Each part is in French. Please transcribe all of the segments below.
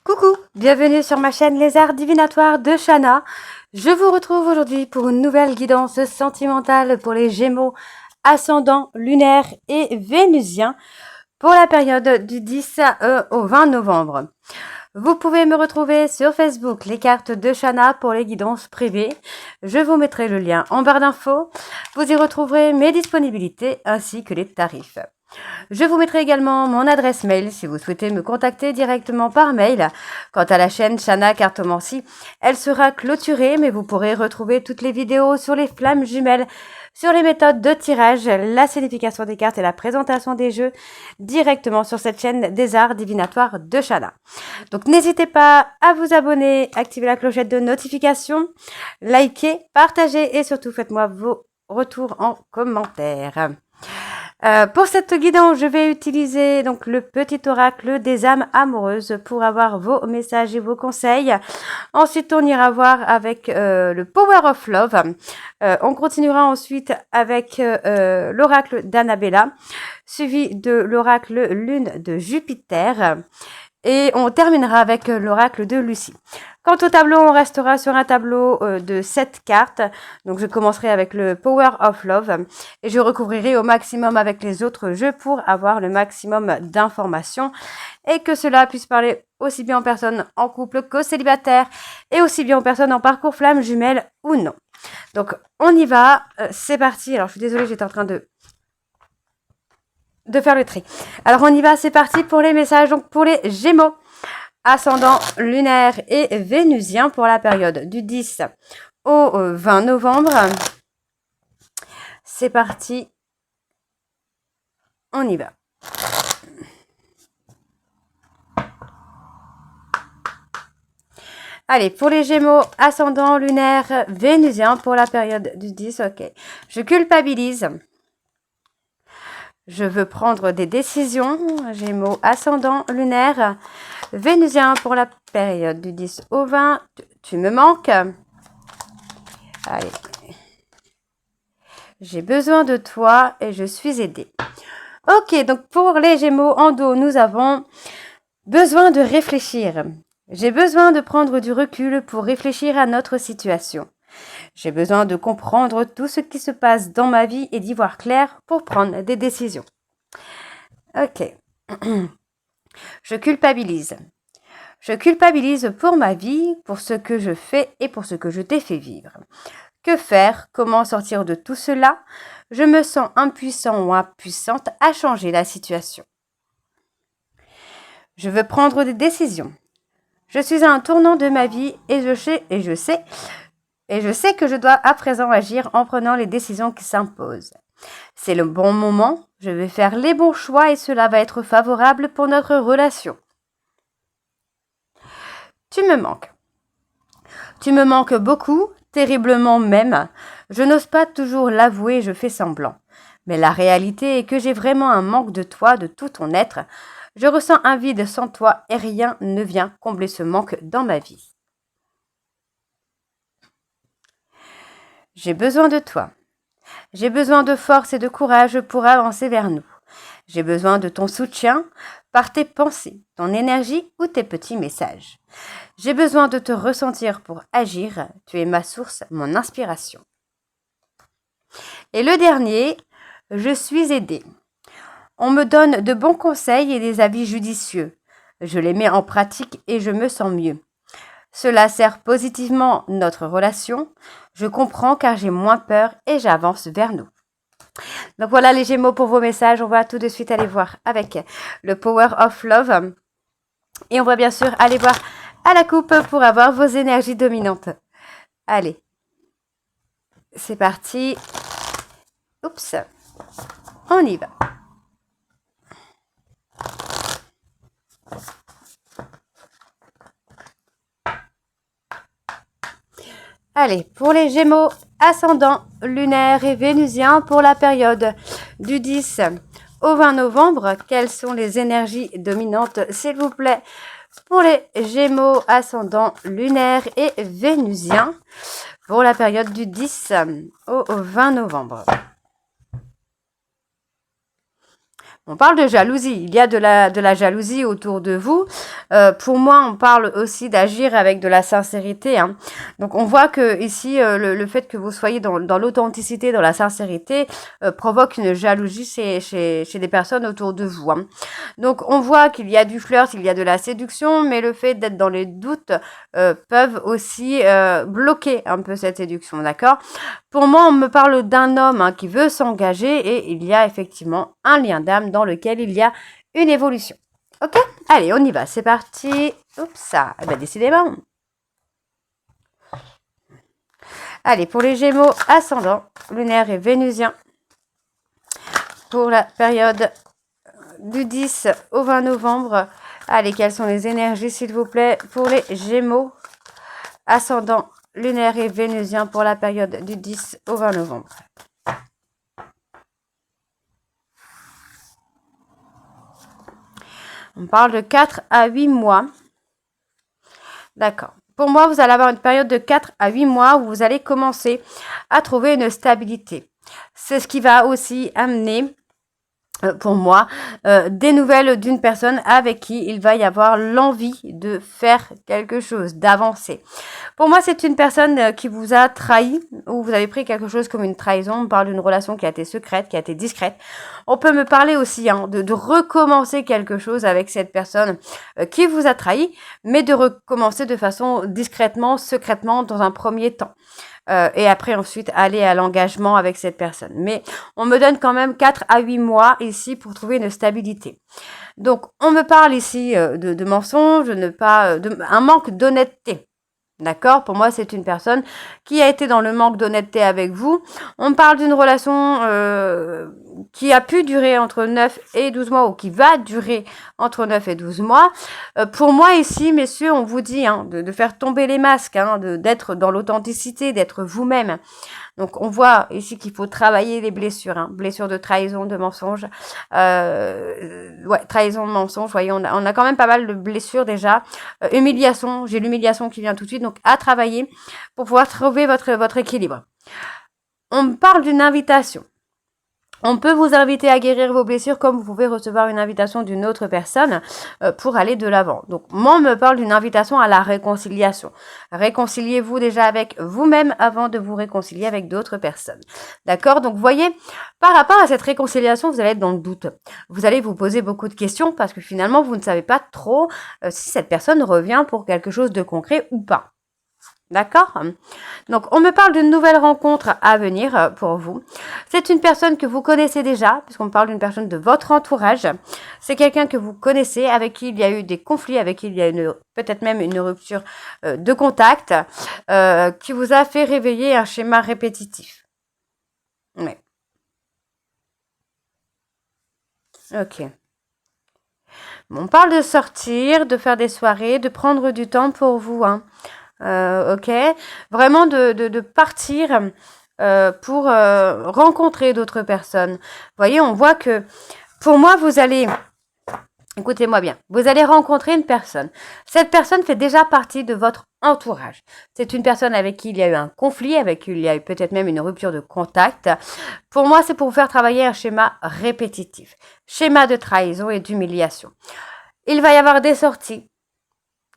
Coucou, bienvenue sur ma chaîne Les Arts Divinatoires de Shana. Je vous retrouve aujourd'hui pour une nouvelle guidance sentimentale pour les Gémeaux, ascendant lunaire et vénusien pour la période du 10 au 20 novembre. Vous pouvez me retrouver sur Facebook, les cartes de Shana pour les guidances privées. Je vous mettrai le lien en barre d'infos. Vous y retrouverez mes disponibilités ainsi que les tarifs. Je vous mettrai également mon adresse mail si vous souhaitez me contacter directement par mail. Quant à la chaîne Shana Cartomancie, elle sera clôturée, mais vous pourrez retrouver toutes les vidéos sur les flammes jumelles, sur les méthodes de tirage, la signification des cartes et la présentation des jeux directement sur cette chaîne des Arts Divinatoires de Shana. Donc n'hésitez pas à vous abonner, activer la clochette de notification, liker, partager et surtout faites-moi vos retours en commentaire. Pour cette guidance, je vais utiliser donc le petit oracle des âmes amoureuses pour avoir vos messages et vos conseils. Ensuite, on ira voir avec le Power of Love. On continuera ensuite avec l'oracle d'Annabella, suivi de l'oracle Lune de Jupiter. Et on terminera avec l'oracle de Lucie. Quant au tableau, on restera sur un tableau de 7 cartes. Donc, je commencerai avec le Power of Love et je recouvrirai au maximum avec les autres jeux pour avoir le maximum d'informations et que cela puisse parler aussi bien aux personnes en couple qu'aux célibataires et aussi bien aux personnes en parcours flamme jumelle ou non. Donc, on y va. C'est parti. Alors, je suis désolée, j'étais en train de faire le tri. Alors, on y va. C'est parti pour les messages. Donc, pour les Gémeaux, ascendant lunaire et vénusien pour la période du 10 au 20 novembre. C'est parti. On y va. Allez, pour les Gémeaux, ascendant lunaire vénusien pour la période du 10. Ok. Je culpabilise. Je veux prendre des décisions. Gémeaux, ascendant lunaire vénusien pour la période du 10 au 20. Tu me manques. Allez. J'ai besoin de toi et je suis aidée. Ok, donc pour les Gémeaux en dos, nous avons besoin de réfléchir. J'ai besoin de prendre du recul pour réfléchir à notre situation. J'ai besoin de comprendre tout ce qui se passe dans ma vie et d'y voir clair pour prendre des décisions. Ok. Je culpabilise. Je culpabilise pour ma vie, pour ce que je fais et pour ce que je t'ai fait vivre. Que faire? Comment sortir de tout cela? Je me sens impuissant ou impuissante à changer la situation. Je veux prendre des décisions. Je suis à un tournant de ma vie et je sais que je dois à présent agir en prenant les décisions qui s'imposent. C'est le bon moment, je vais faire les bons choix et cela va être favorable pour notre relation. Tu me manques. Tu me manques beaucoup, terriblement même. Je n'ose pas toujours l'avouer, je fais semblant. Mais la réalité est que j'ai vraiment un manque de toi, de tout ton être. Je ressens un vide sans toi et rien ne vient combler ce manque dans ma vie. J'ai besoin de toi. J'ai besoin de force et de courage pour avancer vers nous. J'ai besoin de ton soutien par tes pensées, ton énergie ou tes petits messages. J'ai besoin de te ressentir pour agir. Tu es ma source, mon inspiration. Et le dernier, je suis aidée. On me donne de bons conseils et des avis judicieux. Je les mets en pratique et je me sens mieux. Cela sert positivement notre relation. Je comprends car j'ai moins peur et j'avance vers nous. Donc voilà les Gémeaux pour vos messages. On va tout de suite aller voir avec le Power of Love. Et on va bien sûr aller voir à la coupe pour avoir vos énergies dominantes. Allez, c'est parti. Oups, on y va. Allez, pour les Gémeaux, ascendant lunaire et vénusien pour la période du 10 au 20 novembre, quelles sont les énergies dominantes, s'il vous plaît, pour les Gémeaux, ascendant lunaire et vénusien pour la période du 10 au 20 novembre. On parle de jalousie. Il y a de la jalousie autour de vous. Pour moi, on parle aussi d'agir avec de la sincérité. Hein. Donc, on voit que ici, le fait que vous soyez dans l'authenticité, dans la sincérité, provoque une jalousie chez des personnes autour de vous. Hein. Donc, on voit qu'il y a du flirt, il y a de la séduction, mais le fait d'être dans les doutes peuvent aussi bloquer un peu cette séduction, d'accord? Pour moi, on me parle d'un homme hein, qui veut s'engager et il y a effectivement un lien d'âme dans lequel il y a une évolution. Ok? Allez, on y va. C'est parti. Oups, ça. Eh ben, décidément. Allez, pour les Gémeaux, ascendant, lunaire et vénusien, pour la période du 10 au 20 novembre. Allez, quelles sont les énergies, s'il vous plaît, pour les Gémeaux, ascendant, lunaire et vénusien, pour la période du 10 au 20 novembre. On parle de 4 à 8 mois. D'accord. Pour moi, vous allez avoir une période de 4 à 8 mois où vous allez commencer à trouver une stabilité. C'est ce qui va aussi amener, pour moi, des nouvelles d'une personne avec qui il va y avoir l'envie de faire quelque chose, d'avancer. Pour moi, c'est une personne qui vous a trahi ou vous avez pris quelque chose comme une trahison. On parle d'une relation qui a été secrète, qui a été discrète. On peut me parler aussi hein, de recommencer quelque chose avec cette personne qui vous a trahi, mais de recommencer de façon discrètement, secrètement, dans un premier temps. Et après ensuite aller à l'engagement avec cette personne. Mais on me donne quand même 4 à 8 mois ici pour trouver une stabilité. Donc on me parle ici de mensonges, un manque d'honnêteté. D'accord? Pour moi, c'est une personne qui a été dans le manque d'honnêteté avec vous. On parle d'une relation qui a pu durer entre 9 et 12 mois ou qui va durer entre 9 et 12 mois. Pour moi, ici, messieurs, on vous dit hein, de faire tomber les masques, hein, d'être dans l'authenticité, d'être vous-même. Donc, on voit ici qu'il faut travailler les blessures, hein, blessures de trahison, de mensonge. Ouais, trahison, mensonge, voyez, on a quand même pas mal de blessures déjà. Humiliation, j'ai l'humiliation qui vient tout de suite, donc à travailler pour pouvoir trouver votre équilibre. On me parle d'une invitation. On peut vous inviter à guérir vos blessures comme vous pouvez recevoir une invitation d'une autre personne pour aller de l'avant. Donc, moi, on me parle d'une invitation à la réconciliation. Réconciliez-vous déjà avec vous-même avant de vous réconcilier avec d'autres personnes. D'accord? Donc, vous voyez, par rapport à cette réconciliation, vous allez être dans le doute. Vous allez vous poser beaucoup de questions parce que finalement, vous ne savez pas trop si cette personne revient pour quelque chose de concret ou pas. D'accord? Donc, on me parle d'une nouvelle rencontre à venir pour vous. C'est une personne que vous connaissez déjà, puisqu'on parle d'une personne de votre entourage. C'est quelqu'un que vous connaissez, avec qui il y a eu des conflits, avec qui il y a peut-être même une rupture de contact, qui vous a fait réveiller un schéma répétitif. Ouais. Ok. On parle de sortir, de faire des soirées, de prendre du temps pour vous, hein. Ok, vraiment de partir pour rencontrer d'autres personnes. Vous voyez, on voit que pour moi, vous allez, écoutez-moi bien, vous allez rencontrer une personne. Cette personne fait déjà partie de votre entourage. C'est une personne avec qui il y a eu un conflit, avec qui il y a eu peut-être même une rupture de contact. Pour moi, c'est pour vous faire travailler un schéma répétitif, schéma de trahison et d'humiliation. Il va y avoir des sorties,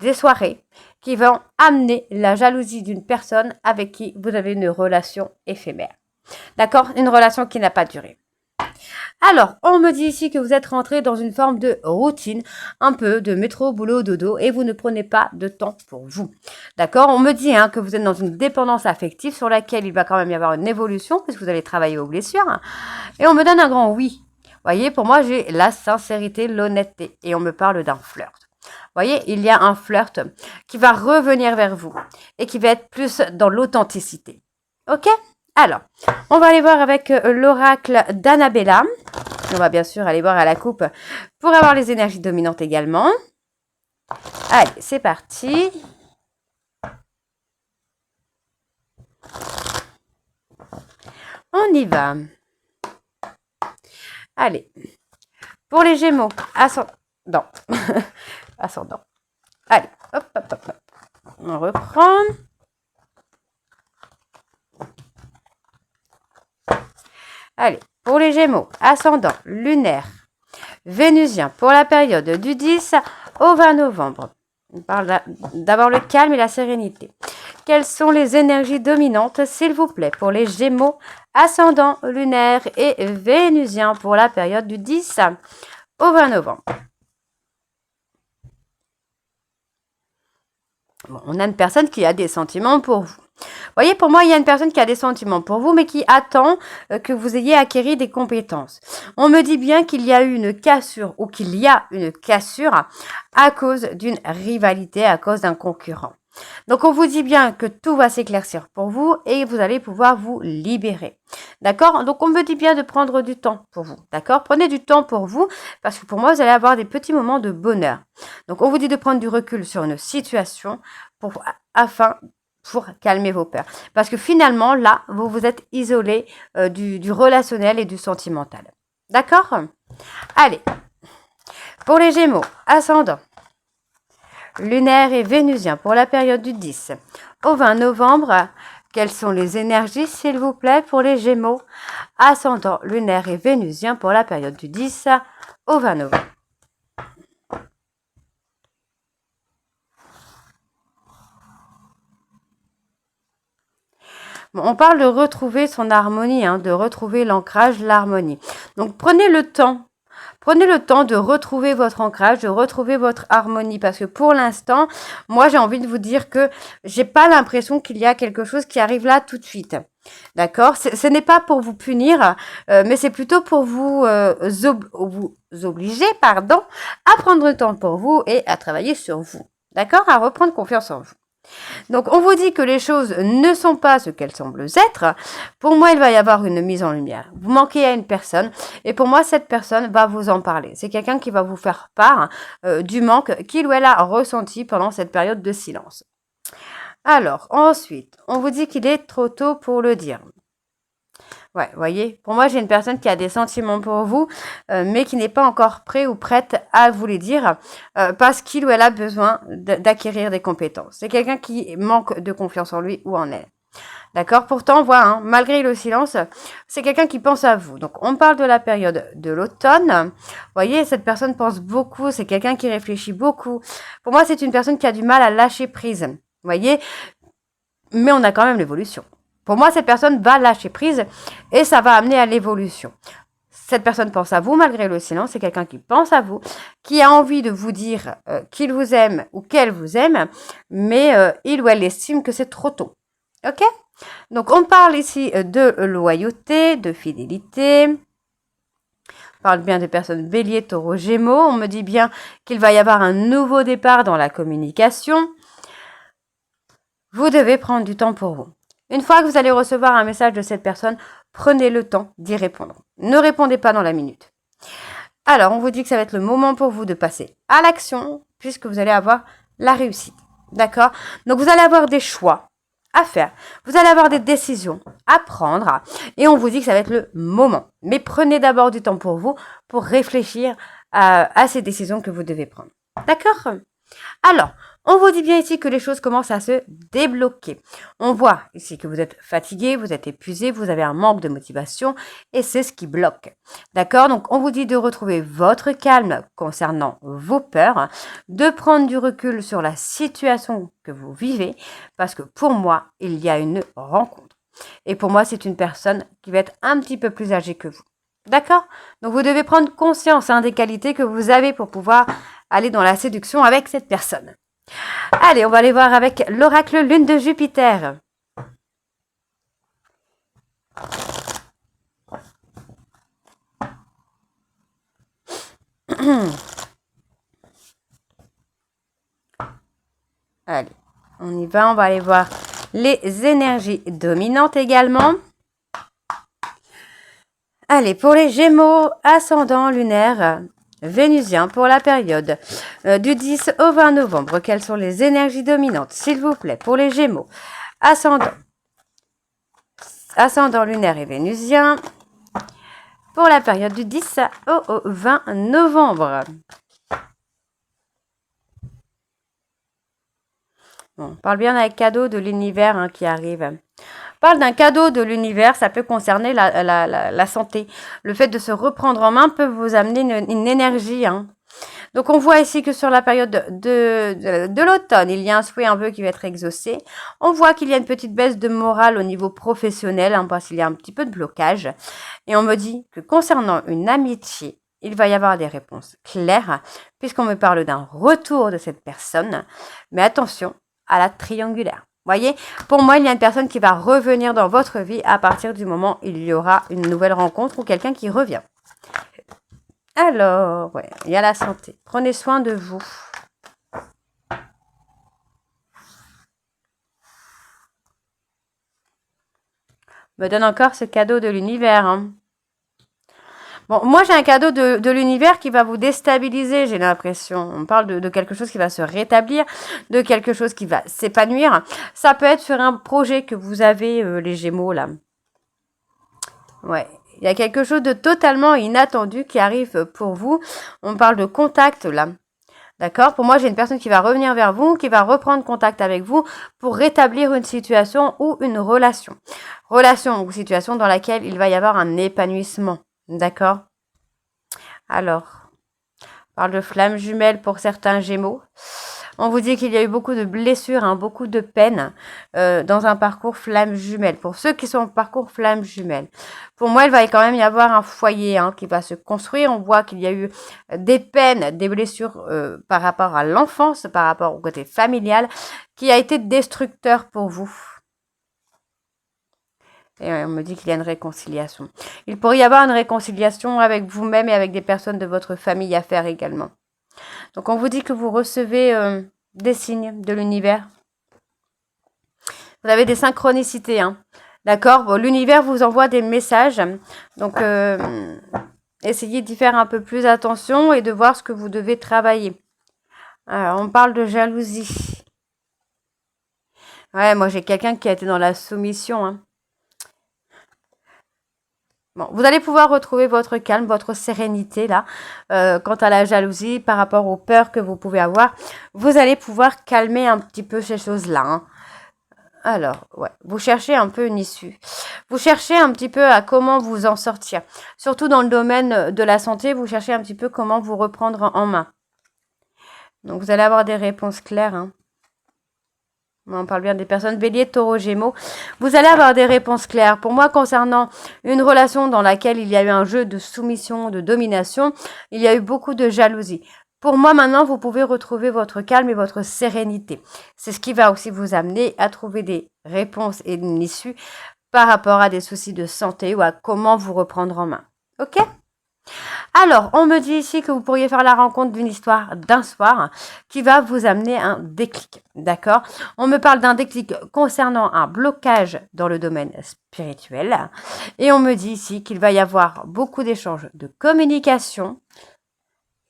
des soirées qui vont amener la jalousie d'une personne avec qui vous avez une relation éphémère. D'accord? Une relation qui n'a pas duré. Alors, on me dit ici que vous êtes rentré dans une forme de routine, un peu de métro, boulot, dodo, et vous ne prenez pas de temps pour vous. D'accord? On me dit que vous êtes dans une dépendance affective sur laquelle il va quand même y avoir une évolution, puisque vous allez travailler vos blessures. Et on me donne un grand oui. Vous voyez, pour moi, j'ai la sincérité, l'honnêteté, et on me parle d'un flirt. Vous voyez, il y a un flirt qui va revenir vers vous et qui va être plus dans l'authenticité. Ok? Alors, on va aller voir avec l'oracle d'Annabella. On va bien sûr aller voir à la coupe pour avoir les énergies dominantes également. Allez, c'est parti. On y va. Allez, pour les Gémeaux, ascendant. Ascendant. Allez, hop, hop, hop, hop. On reprend. Allez, pour les Gémeaux, ascendant, lunaire vénusien pour la période du 10 au 20 novembre. On parle d'abord le calme et la sérénité. Quelles sont les énergies dominantes, s'il vous plaît, pour les Gémeaux, ascendant lunaire et vénusien pour la période du 10 au 20 novembre? Bon, on a une personne qui a des sentiments pour vous. Vous voyez, pour moi, il y a une personne qui a des sentiments pour vous, mais qui attend que vous ayez acquéri des compétences. On me dit bien qu'il y a eu une cassure ou qu'il y a une cassure à cause d'une rivalité, à cause d'un concurrent. Donc, on vous dit bien que tout va s'éclaircir pour vous et vous allez pouvoir vous libérer. D'accord? Donc, on me dit bien de prendre du temps pour vous. D'accord? Prenez du temps pour vous parce que pour moi, vous allez avoir des petits moments de bonheur. Donc, on vous dit de prendre du recul sur une situation pour calmer vos peurs. Parce que finalement, là, vous vous êtes isolé du relationnel et du sentimental. D'accord? Allez. Pour les Gémeaux, ascendant lunaire et vénusien pour la période du 10 au 20 novembre. Quelles sont les énergies, s'il vous plaît, pour les Gémeaux, ascendant lunaire et vénusien pour la période du 10 au 20 novembre? Bon, on parle de retrouver son harmonie, de retrouver l'ancrage, l'harmonie. Donc, prenez le temps de retrouver votre ancrage, de retrouver votre harmonie. Parce que pour l'instant, moi, j'ai envie de vous dire que j'ai pas l'impression qu'il y a quelque chose qui arrive là tout de suite. D'accord? Ce n'est pas pour vous punir, mais c'est plutôt pour vous obliger, à prendre le temps pour vous et à travailler sur vous. D'accord? À reprendre confiance en vous. Donc, on vous dit que les choses ne sont pas ce qu'elles semblent être. Pour moi, il va y avoir une mise en lumière. Vous manquez à une personne et pour moi, cette personne va vous en parler. C'est quelqu'un qui va vous faire part du manque qu'il ou elle a ressenti pendant cette période de silence. Alors, ensuite, on vous dit qu'il est trop tôt pour le dire. Ouais, vous voyez, pour moi, j'ai une personne qui a des sentiments pour vous, mais qui n'est pas encore prêt ou prête à vous les dire parce qu'il ou elle a besoin d'acquérir des compétences. C'est quelqu'un qui manque de confiance en lui ou en elle. D'accord? Pourtant, voilà, malgré le silence, c'est quelqu'un qui pense à vous. Donc, on parle de la période de l'automne. Vous voyez, cette personne pense beaucoup, c'est quelqu'un qui réfléchit beaucoup. Pour moi, c'est une personne qui a du mal à lâcher prise. Vous voyez? Mais on a quand même l'évolution. Pour moi, cette personne va lâcher prise et ça va amener à l'évolution. Cette personne pense à vous malgré le silence. C'est quelqu'un qui pense à vous, qui a envie de vous dire qu'il vous aime ou qu'elle vous aime, mais il ou elle estime que c'est trop tôt. Ok? Donc, on parle ici de loyauté, de fidélité. On parle bien de personnes bélier, taureau, gémeaux. On me dit bien qu'il va y avoir un nouveau départ dans la communication. Vous devez prendre du temps pour vous. Une fois que vous allez recevoir un message de cette personne, prenez le temps d'y répondre. Ne répondez pas dans la minute. Alors, on vous dit que ça va être le moment pour vous de passer à l'action, puisque vous allez avoir la réussite. D'accord? Donc, vous allez avoir des choix à faire. Vous allez avoir des décisions à prendre. Et on vous dit que ça va être le moment. Mais prenez d'abord du temps pour vous, pour réfléchir à ces décisions que vous devez prendre. D'accord? Alors, on vous dit bien ici que les choses commencent à se débloquer. On voit ici que vous êtes fatigué, vous êtes épuisé, vous avez un manque de motivation et c'est ce qui bloque. D'accord? Donc, on vous dit de retrouver votre calme concernant vos peurs, de prendre du recul sur la situation que vous vivez parce que pour moi, il y a une rencontre. Et pour moi, c'est une personne qui va être un petit peu plus âgée que vous. D'accord? Donc, vous devez prendre conscience des qualités que vous avez pour pouvoir aller dans la séduction avec cette personne. Allez, on va aller voir avec l'oracle lune de Jupiter. Allez, on y va, on va aller voir les énergies dominantes également. Allez, pour les Gémeaux, ascendant lunaire, vénusien pour la période du 10 au 20 novembre. Quelles sont les énergies dominantes, s'il vous plaît, pour les Gémeaux? Ascendant lunaire et vénusien pour la période du 10 au 20 novembre. Bon, on parle bien avec cadeau de l'univers qui arrive. parle d'un cadeau de l'univers, ça peut concerner la santé. Le fait de se reprendre en main peut vous amener une énergie, hein. Donc, on voit ici que sur la période de l'automne, il y a un souhait un peu qui va être exaucé. On voit qu'il y a une petite baisse de morale au niveau professionnel, hein, parce qu'il y a un petit peu de blocage. Et on me dit que concernant une amitié, il va y avoir des réponses claires, puisqu'on me parle d'un retour de cette personne. Mais attention à la triangulaire. Voyez, pour moi, il y a une personne qui va revenir dans votre vie à partir du moment où il y aura une nouvelle rencontre ou quelqu'un qui revient. Alors, ouais, il y a la santé. Prenez soin de vous. Me donne encore ce cadeau de l'univers, hein. Bon, moi, j'ai un cadeau de l'univers qui va vous déstabiliser, j'ai l'impression. On parle de quelque chose qui va se rétablir, de quelque chose qui va s'épanouir. Ça peut être sur un projet que vous avez, les Gémeaux, là. Ouais, il y a quelque chose de totalement inattendu qui arrive pour vous. On parle de contact, là. D'accord? Pour moi, j'ai une personne qui va revenir vers vous, qui va reprendre contact avec vous pour rétablir une situation ou une relation. Relation ou situation dans laquelle il va y avoir un épanouissement. D'accord? Alors, on parle de flammes jumelles pour certains Gémeaux. On vous dit qu'il y a eu beaucoup de blessures, hein, beaucoup de peines dans un parcours flamme jumelle. Pour ceux qui sont en parcours flamme jumelle. Pour moi, il va quand même y avoir un foyer, hein, qui va se construire. On voit qu'il y a eu des peines, des blessures par rapport à l'enfance, par rapport au côté familial, qui a été destructeur pour vous. Et on me dit qu'il y a une réconciliation. Il pourrait y avoir une réconciliation avec vous-même et avec des personnes de votre famille à faire également. Donc, on vous dit que vous recevez des signes de l'univers. Vous avez des synchronicités, hein. D'accord? Bon, l'univers vous envoie des messages. Donc, essayez d'y faire un peu plus attention et de voir ce que vous devez travailler. Alors, on parle de jalousie. Ouais, moi, j'ai quelqu'un qui a été dans la soumission, hein. Bon, vous allez pouvoir retrouver votre calme, votre sérénité là. Quant à la jalousie, par rapport aux peurs que vous pouvez avoir, vous allez pouvoir calmer un petit peu ces choses-là, hein. Alors, ouais, vous cherchez un peu une issue. Vous cherchez un petit peu à comment vous en sortir. Surtout dans le domaine de la santé, vous cherchez un petit peu comment vous reprendre en main. Donc, vous allez avoir des réponses claires, hein. On parle bien des personnes bélier, taureau, gémeaux. Vous allez avoir des réponses claires. Pour moi, concernant une relation dans laquelle il y a eu un jeu de soumission, de domination, il y a eu beaucoup de jalousie. Pour moi, maintenant, vous pouvez retrouver votre calme et votre sérénité. C'est ce qui va aussi vous amener à trouver des réponses et une issue par rapport à des soucis de santé ou à comment vous reprendre en main. Ok ? Alors, on me dit ici que vous pourriez faire la rencontre d'une histoire d'un soir qui va vous amener un déclic, d'accord? On me parle d'un déclic concernant un blocage dans le domaine spirituel et on me dit ici qu'il va y avoir beaucoup d'échanges de communication,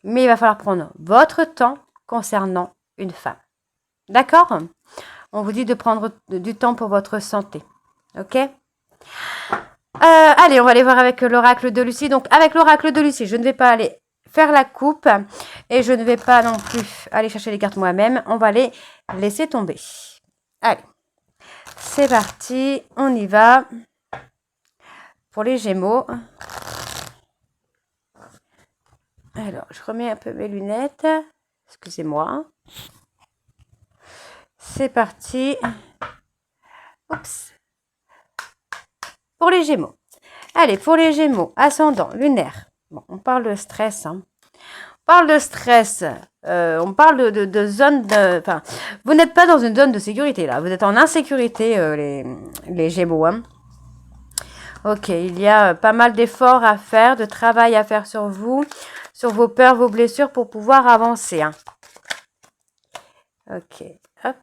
mais il va falloir prendre votre temps concernant une femme, d'accord? On vous dit de prendre du temps pour votre santé, ok? Allez, on va aller voir avec l'oracle de Lucie. Donc, avec l'oracle de Lucie, je ne vais pas aller faire la coupe et je ne vais pas non plus aller chercher les cartes moi-même. On va les laisser tomber. Allez, c'est parti. On y va pour les Gémeaux. Alors, je remets un peu mes lunettes. Excusez-moi. C'est parti. Oups. Pour les Gémeaux. Allez, pour les Gémeaux, ascendant, lunaire. Bon, on parle de stress, hein. On parle de stress. On parle de zone de... Enfin, vous n'êtes pas dans une zone de sécurité, là. Vous êtes en insécurité, les Gémeaux, hein. Ok, il y a pas mal d'efforts à faire, de travail à faire sur vous, sur vos peurs, vos blessures pour pouvoir avancer, hein. Ok, hop.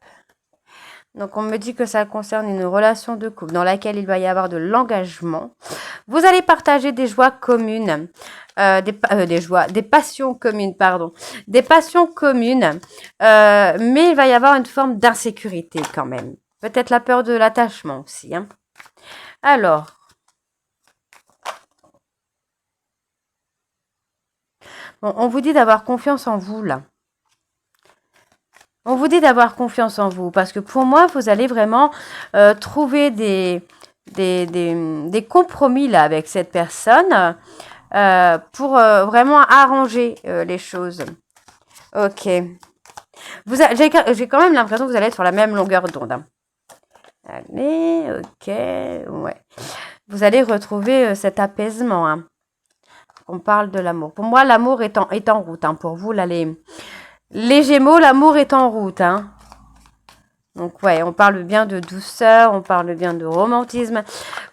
Donc, on me dit que ça concerne une relation de couple dans laquelle il va y avoir de l'engagement. Vous allez partager des joies communes, des passions communes, pardon. Des passions communes, mais il va y avoir une forme d'insécurité quand même. Peut-être la peur de l'attachement aussi, hein. Alors, bon, on vous dit d'avoir confiance en vous, là. On vous dit d'avoir confiance en vous parce que pour moi, vous allez vraiment trouver des compromis là avec cette personne pour vraiment arranger les choses. Ok. J'ai quand même l'impression que vous allez être sur la même longueur d'onde. Hein. Allez, ok, ouais. Vous allez retrouver cet apaisement. Hein. On parle de l'amour. Pour moi, l'amour est en route. Hein. Pour vous, là, les Gémeaux, l'amour est en route. Hein. Donc, ouais, on parle bien de douceur, on parle bien de romantisme.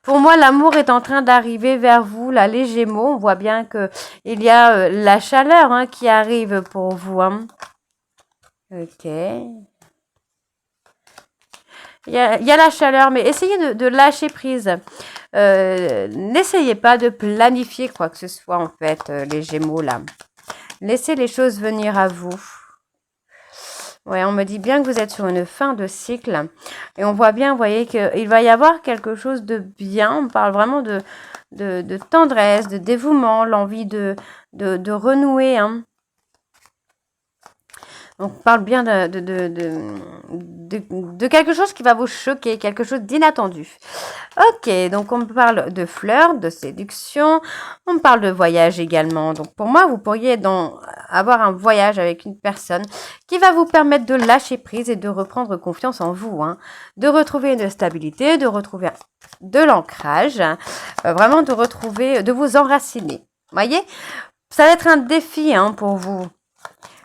Pour moi, l'amour est en train d'arriver vers vous, là, les Gémeaux. On voit bien qu'il y a la chaleur hein, qui arrive pour vous. Hein. Ok. Il y a la chaleur, mais essayez de lâcher prise. N'essayez pas de planifier quoi que ce soit, en fait, les Gémeaux, là. Laissez les choses venir à vous. Ouais, on me dit bien que vous êtes sur une fin de cycle. Et on voit bien, vous voyez, qu'il va y avoir quelque chose de bien. On parle vraiment de tendresse, de dévouement, l'envie de renouer, hein. On parle bien de quelque chose qui va vous choquer, quelque chose d'inattendu. Ok, donc on parle de fleurs, de séduction, on parle de voyage également. Donc pour moi, vous pourriez avoir un voyage avec une personne qui va vous permettre de lâcher prise et de reprendre confiance en vous, hein, de retrouver une stabilité, de retrouver de l'ancrage, vraiment de retrouver, de vous enraciner. Voyez, ça va être un défi hein, pour vous.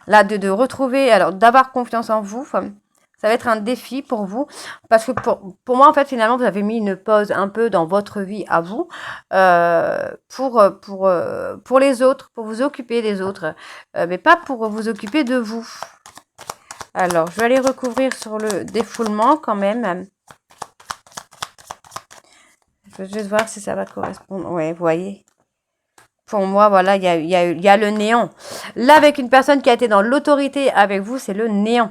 Là, de retrouver, alors d'avoir confiance en vous, ça va être un défi pour vous. Parce que pour moi, en fait, finalement, vous avez mis une pause un peu dans votre vie à vous pour les autres, pour vous occuper des autres, mais pas pour vous occuper de vous. Alors, je vais aller recouvrir sur le défoulement quand même. Je vais juste voir si ça va correspondre. Oui, vous voyez. Pour moi, voilà, il y a le néant. Là, avec une personne qui a été dans l'autorité avec vous, c'est le néant.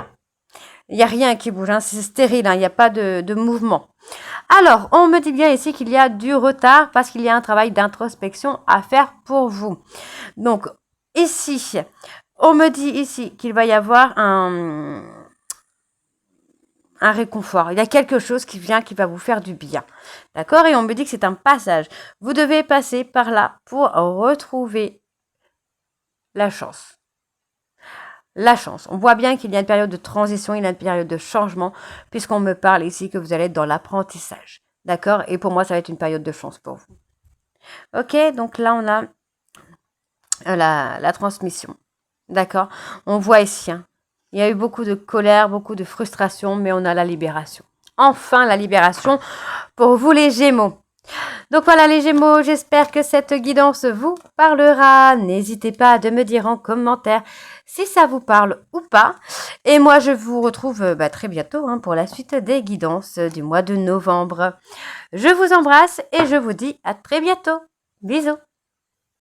Il n'y a rien qui bouge, hein, c'est stérile, hein, il n'y a pas de mouvement. Alors, on me dit bien ici qu'il y a du retard parce qu'il y a un travail d'introspection à faire pour vous. Donc, ici, on me dit ici qu'il va y avoir un réconfort. Il y a quelque chose qui vient, qui va vous faire du bien. D'accord? Et on me dit que c'est un passage. Vous devez passer par là pour retrouver la chance. La chance. On voit bien qu'il y a une période de transition, il y a une période de changement, puisqu'on me parle ici que vous allez être dans l'apprentissage. D'accord? Et pour moi, ça va être une période de chance pour vous. Ok? Donc là, on a la transmission. D'accord? On voit ici, hein, il y a eu beaucoup de colère, beaucoup de frustration, mais on a la libération. Enfin, la libération pour vous les Gémeaux. Donc voilà les Gémeaux, j'espère que cette guidance vous parlera. N'hésitez pas à me dire en commentaire si ça vous parle ou pas. Et moi, je vous retrouve très bientôt hein, pour la suite des guidances du mois de novembre. Je vous embrasse et je vous dis à très bientôt. Bisous.